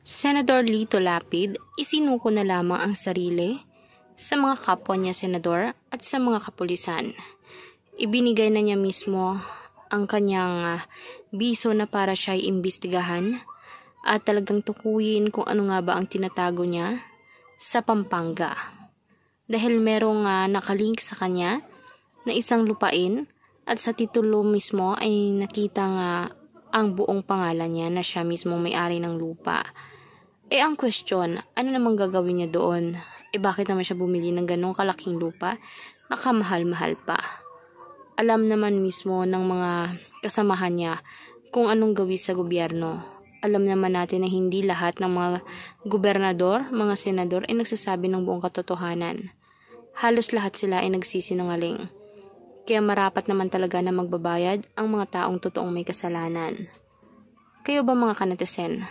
Senador Lito Lapid isinuko na lamang ang sarili sa mga kapwa niya senador at sa mga kapulisan. Ibinigay na niya mismo ang kanyang biso na para siya ay imbestigahan at talagang tukuyin kung ano nga ba ang tinatago niya sa Pampanga. Dahil merong nakalink sa kanya na isang lupain at sa titulo mismo ay nakita nga ang buong pangalan niya na siya mismo may-ari ng lupa. Ang question, ano namang gagawin niya doon? Bakit naman siya bumili ng ganong kalaking lupa? Nakamahal-mahal pa. Alam naman mismo ng mga kasamahan niya kung anong gawin sa gobyerno. Alam naman natin na hindi lahat ng mga gobernador, mga senador ay nagsasabi ng buong katotohanan. Halos lahat sila ay nagsisinungaling. Kaya marapat naman talaga na magbabayad ang mga taong totoong may kasalanan. Kayo ba mga kanetesen?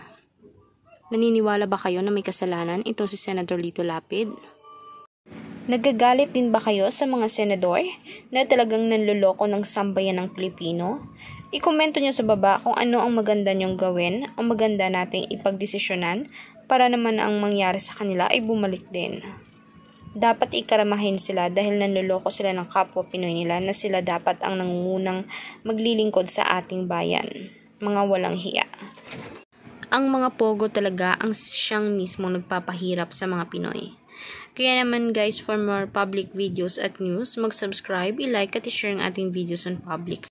Naniniwala ba kayo na may kasalanan ito si Senador Lito Lapid? Nagagalit din ba kayo sa mga senador na talagang nanloloko ng sambayan ng Pilipino? I-komento nyo sa baba kung ano ang maganda nyong gawin, ang maganda nating ipagdesisyonan para naman ang mangyari sa kanila ay bumalik din. Dapat ikaramahin sila dahil nanloloko sila ng kapwa Pinoy nila na sila dapat ang nangungunang maglilingkod sa ating bayan. Mga walang hiya. Ang mga pogo talaga ang siyang mismo nagpapahirap sa mga Pinoy. Kaya naman guys, for more public videos at news, mag-subscribe, i-like at i-share ang ating videos on public.